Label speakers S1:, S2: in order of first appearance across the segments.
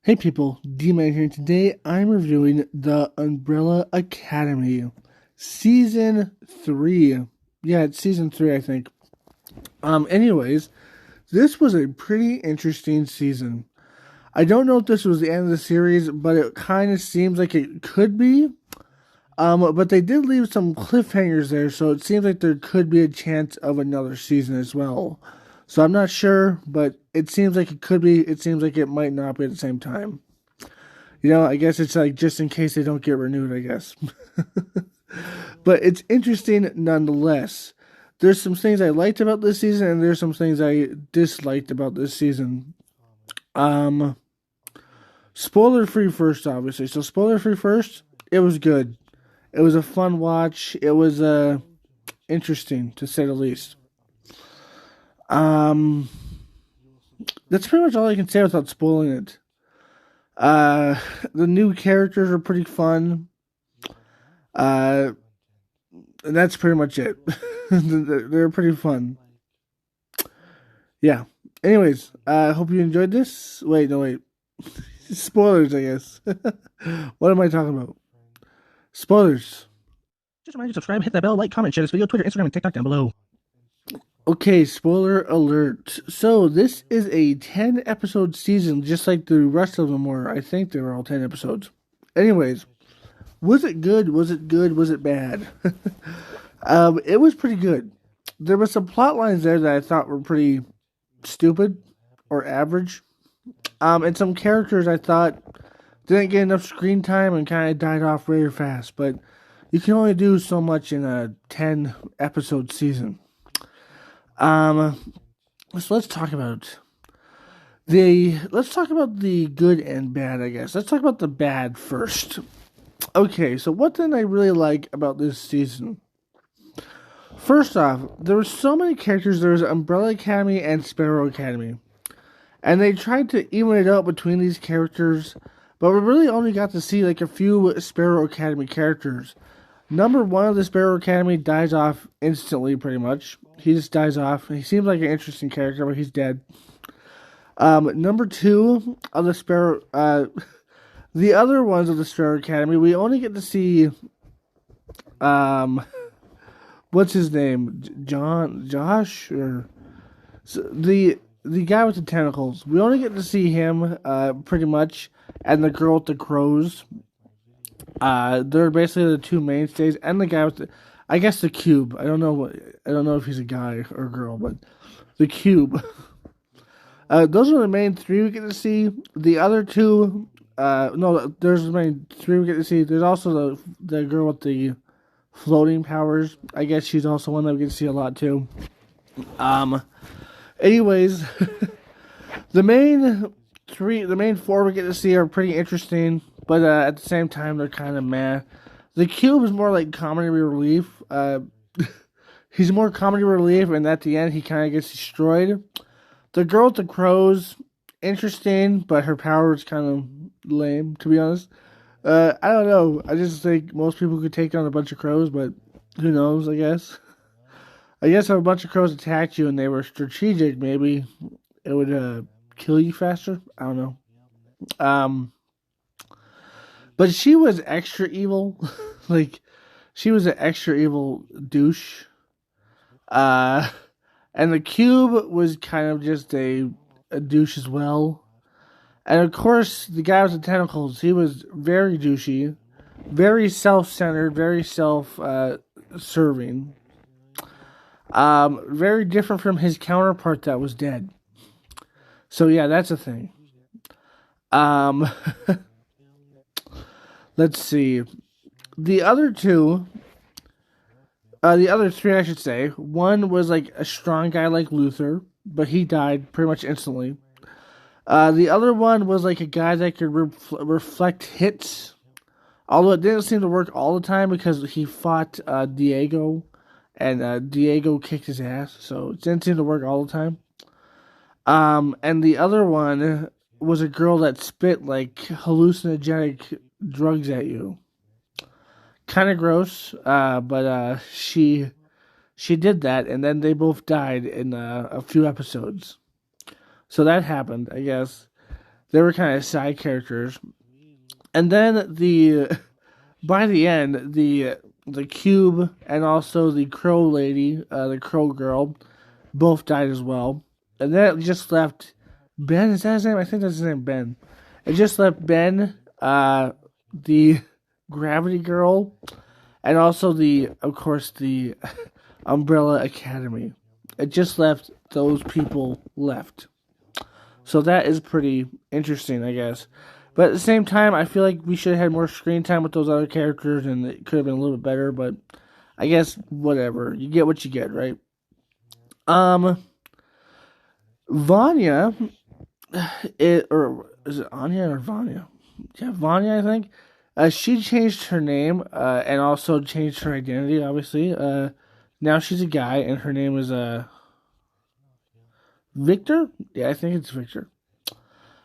S1: Hey people, D-Man here. Today I'm reviewing The Umbrella Academy, Season 3. Yeah, it's Season 3, I think. Anyways, this was a pretty interesting season. I don't know if this was the end of the series, but it kind of seems like it could be. But they did leave some cliffhangers there, so it seems like there could be a chance of another season as well. So I'm not sure, but it seems like it could be. It seems like it might not be at the same time. I guess it's like just in case they don't get renewed, I guess. But it's interesting nonetheless. There's some things I liked about this season, and there's some things I disliked about this season. Um, Spoiler free first, obviously. So spoiler free first. It was good. It was a fun watch. It was interesting to say the least. Um, that's pretty much all I can say without spoiling it. Uh, the new characters are pretty fun. Uh, and that's pretty much it. They're pretty fun. Yeah. Anyways, I hope you enjoyed this. Wait, no, wait. Spoilers, I guess. What am I talking about? Spoilers.
S2: Just remind you to subscribe, hit that bell, like, comment, share this video, Twitter, Instagram, and TikTok down below.
S1: Okay, spoiler alert. So, this is a 10 episode season, just like the rest of them were. I think they were all 10 episodes. Anyways, was it good? Was it good? Was it bad? It was pretty good. There were some plot lines there that I thought were pretty stupid or average. And some characters I thought didn't get enough screen time and kind of died off very fast. But you can only do so much in a 10 episode season. So let's talk about the good and bad, I guess. Let's talk about the bad first. Okay, so what did I really like about this season? First off, there were so many characters. There was Umbrella Academy and Sparrow Academy. And they tried to even it out between these characters, but we really only got to see like a few Sparrow Academy characters. Number one of the Sparrow Academy dies off instantly, pretty much. He just dies off. He seems like an interesting character, but he's dead. Number two of the Sparrow, the other ones of the Sparrow Academy, we only get to see, what's his name? Josh, or so the guy with the tentacles. We only get to see him, pretty much, and the girl with the crows. They're basically the two mainstays, and the guy with I guess the cube. I don't know if he's a guy or a girl, but the cube. Those are the main three we get to see. The other two, no, there's the main three we get to see. There's also the girl with the floating powers. I guess she's also one that we get to see a lot too. Anyways, the main four we get to see are pretty interesting, but at the same time they're kind of meh. The cube is more like comedy relief. He's more comedy relief, and at the end he kind of gets destroyed. The girl with the crows, interesting, but her power is kind of lame, to be honest. I don't know. I just think most people could take on a bunch of crows, but who knows? I guess. I guess if a bunch of crows attacked you and they were strategic, maybe it would kill you faster. I don't know. Um, but she was extra evil. Like, she was an extra evil douche. Uh, and the cube was kind of just a douche as well. And of course, the guy with the tentacles, he was very douchey, very self-centered, very self-serving. Very different from his counterpart that was dead. So yeah, that's a thing. Um, let's see. The other two, the other three, I should say. One was like a strong guy like Luther, but he died pretty much instantly. The other one was like a guy that could reflect hits, although it didn't seem to work all the time because he fought Diego, and Diego kicked his ass, so it didn't seem to work all the time. And the other one was a girl that spit like hallucinogenic drugs at you. Kind of gross, but she did that, and then they both died in a few episodes. So that happened, I guess. They were kind of side characters. And then by the end, the cube and also the crow lady, the crow girl, both died as well. And then it just left Ben. Is that his name? I think that's his name, Ben. It just left Ben, the Gravity Girl, and also of course, the Umbrella Academy. It just left those people left. So that is pretty interesting, I guess. But at the same time, I feel like we should have had more screen time with those other characters, and it could have been a little bit better. But I guess whatever. You get what you get, right? Vanya, or is it Anya or Vanya? Yeah, Vanya, I think. She changed her name and also changed her identity, obviously. Now she's a guy, and her name is Victor? Yeah, I think it's Victor.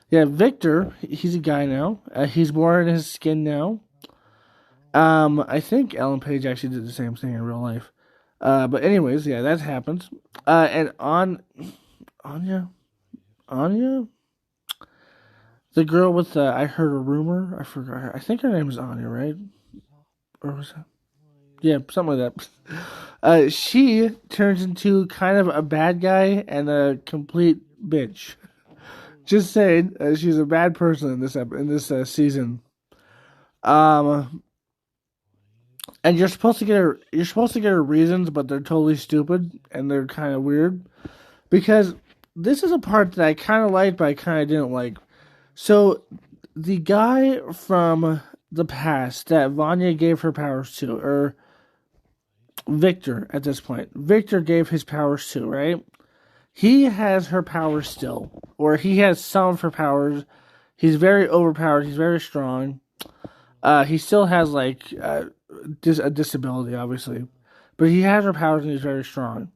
S1: Yeah, Victor, he's a guy now. He's more in his skin now. I think Ellen Page actually did the same thing in real life. But anyways, yeah, that happens. And Anya, the girl with I heard a rumor. I forgot. I think her name is Anya, right? Or was that? Yeah, something like that. She turns into kind of a bad guy and a complete bitch. Just saying, she's a bad person in this season. And you're supposed to get her reasons, but they're totally stupid and they're kind of weird. Because this is a part that I kind of liked, but I kind of didn't like. So the guy from the past that Vanya gave her powers to, or Victor at this point, Victor gave his powers to, right? He has her powers still, or he has some of her powers. He's very overpowered. He's very strong. He still has like a disability, obviously, but he has her powers and he's very strong.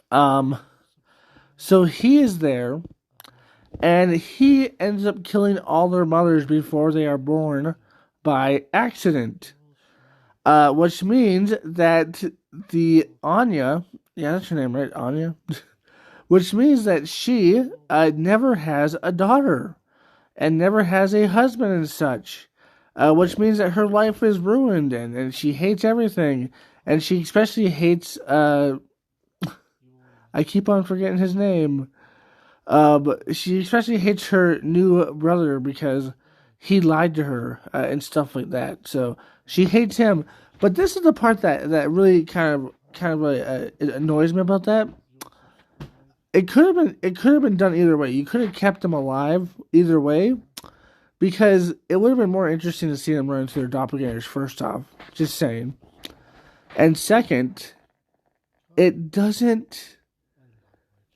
S1: So he is there, and he ends up killing all their mothers before they are born by accident. Which means that the Anya, yeah, that's her name, right? Anya? Which means that she never has a daughter and never has a husband and such. Which means that her life is ruined and she hates everything. And she especially hates, I keep on forgetting his name. But she especially hates her new brother because he lied to her and stuff like that. So she hates him. But this is the part that really kind of really, it annoys me about that. It could have been done either way. You could have kept them alive either way, because it would have been more interesting to see them run into their doppelgangers. First off, just saying, and second, it doesn't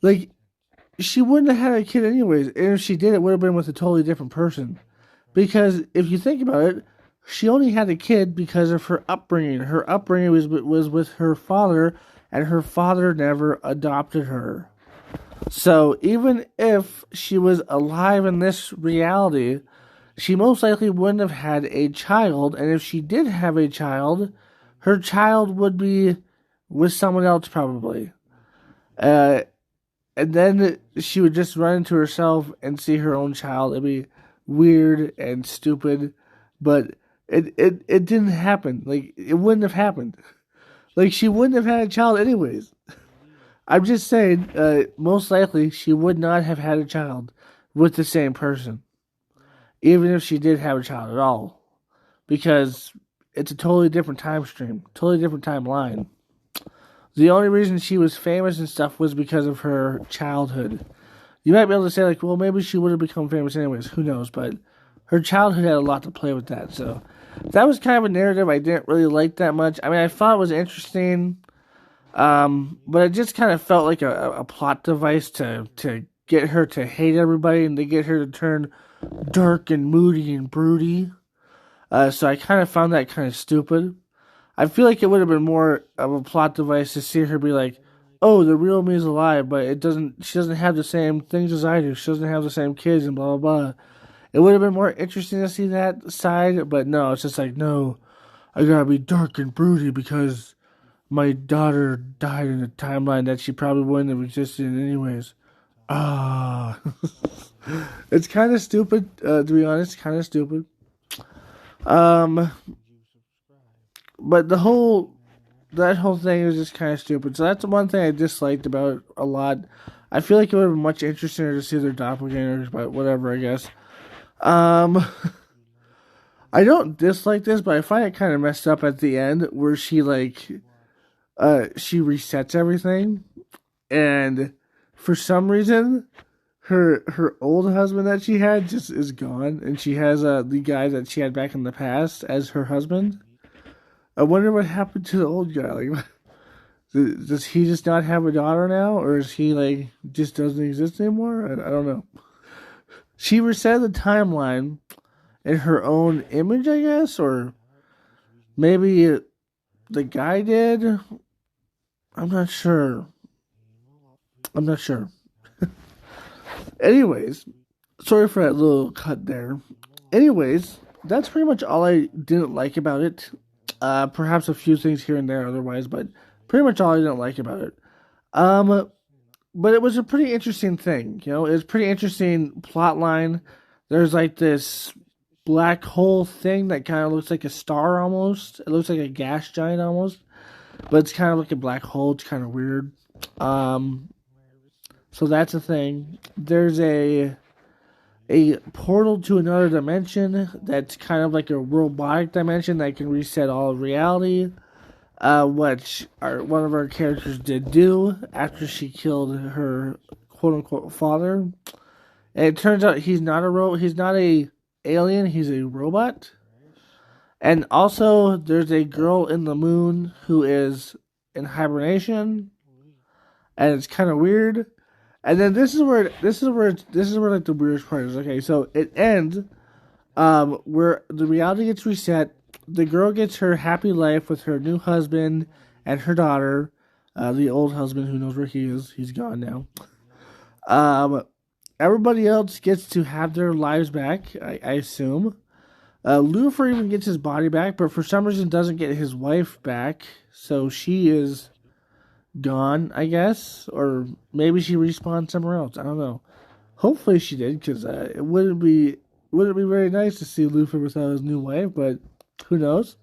S1: like she wouldn't have had a kid anyways, and if she did, it would have been with a totally different person. Because if you think about it, she only had a kid because of her upbringing. Her upbringing was with her father, and her father never adopted her. So even if she was alive in this reality, she most likely wouldn't have had a child. And if she did have a child, her child would be with someone else probably. And then she would just run into herself and see her own child. It'd be weird and stupid, but it didn't happen. Like, it wouldn't have happened. Like, she wouldn't have had a child anyways. I'm just saying, most likely she would not have had a child with the same person, even if she did have a child at all, because it's a totally different time stream, totally different timeline. The only reason she was famous and stuff was because of her childhood. You might be able to say, like, well, maybe she would have become famous anyways, who knows, but her childhood had a lot to play with that, so that was kind of a narrative I didn't really like that much. I mean, I thought it was interesting, but it just kind of felt like a plot device to get her to hate everybody and to get her to turn dark and moody and broody. So I kind of found that kind of stupid. I feel like it would have been more of a plot device to see her be like, oh, the real me is alive, but she doesn't have the same things as I do. She doesn't have the same kids and blah, blah, blah. It would have been more interesting to see that side, but no, it's just like, no, I gotta be dark and broody because my daughter died in a timeline that she probably wouldn't have existed in anyways. Ah. It's kind of stupid, to be honest. Kind of stupid. Um, but that whole thing is just kind of stupid. So that's the one thing I disliked about it a lot. I feel like it would have been much interesting to see their doppelgangers, but whatever, I guess. Um, I don't dislike this, but I find it kind of messed up at the end where she she resets everything, and for some reason, her old husband that she had just is gone, and she has the guy that she had back in the past as her husband. I wonder what happened to the old guy. Like, does he just not have a daughter now, or is he like just doesn't exist anymore? I don't know. She reset the timeline in her own image, I guess, or maybe the guy did. I'm not sure. I'm not sure. Anyways, sorry for that little cut there. Anyways, that's pretty much all I didn't like about it. Perhaps a few things here and there otherwise, but pretty much all I didn't like about it. But it was a pretty interesting thing, you know. It was a pretty interesting plot line. There's like this black hole thing that kind of looks like a star almost. It looks like a gas giant almost, but it's kind of like a black hole. It's kind of weird. So that's a thing. There's a portal to another dimension that's kind of like a robotic dimension that can reset all of reality. Which one of our characters did do after she killed her quote unquote father. And it turns out he's not a alien, he's a robot. And also there's a girl in the moon who is in hibernation. And it's kind of weird. And then this is where like the weirdest part is. Okay, so it ends where the reality gets reset. The girl gets her happy life with her new husband and her daughter. The old husband, who knows where he is? He's gone now. Everybody else gets to have their lives back, I assume. Lucifer even gets his body back, but for some reason doesn't get his wife back. So she is gone, I guess. Or maybe she respawned somewhere else. I don't know. Hopefully she did, because it wouldn't be very nice to see Lucifer without his new wife, but who knows?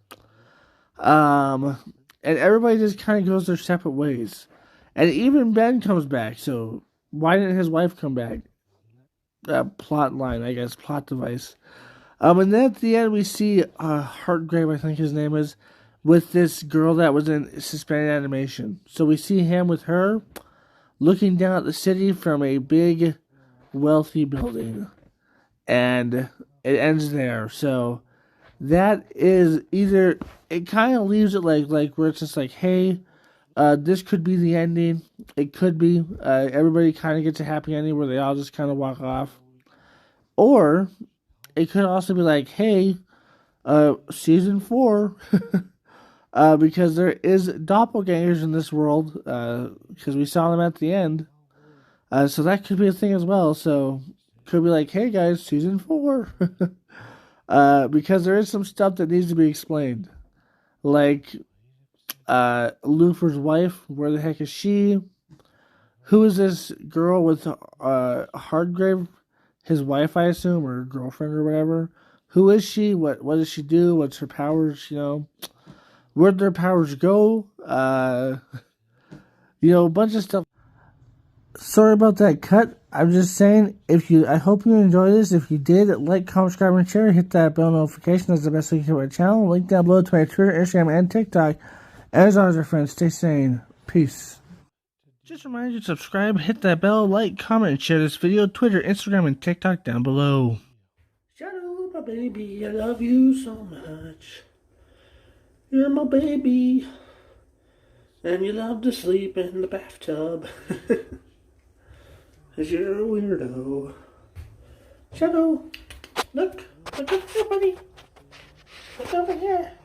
S1: And everybody just kind of goes their separate ways. And even Ben comes back, so why didn't his wife come back? Plot line, I guess, plot device. And then at the end we see Heartgrave, I think his name is, with this girl that was in suspended animation. So we see him with her, looking down at the city from a big, wealthy building. And it ends there, so that is either, it kind of leaves it like where it's just like, hey, this could be the ending. It could be everybody kind of gets a happy ending where they all just kind of walk off, or it could also be like, hey, season 4, because there is doppelgangers in this world, because we saw them at the end, so that could be a thing as well. So could be like, hey guys, season 4. Because there is some stuff that needs to be explained. Like, Lucifer's wife, where the heck is she? Who is this girl with Hardgrave? His wife, I assume, or girlfriend or whatever. Who is she? What does she do? What's her powers, you know? Where'd their powers go? You know, a bunch of stuff. Sorry about that cut. I'm just saying, I hope you enjoyed this. If you did, like, comment, subscribe, and share. Hit that bell notification. That's the best way to get my channel. Link down below to my Twitter, Instagram, and TikTok. As always, my friends, stay sane. Peace.
S2: Just a reminder to subscribe, hit that bell, like, comment, and share this video. Twitter, Instagram, and TikTok down below.
S1: Shadow, my baby, I love you so much. You're my baby. And you love to sleep in the bathtub. 'Cause you're a weirdo. Shadow, look at your buddy. Look over here.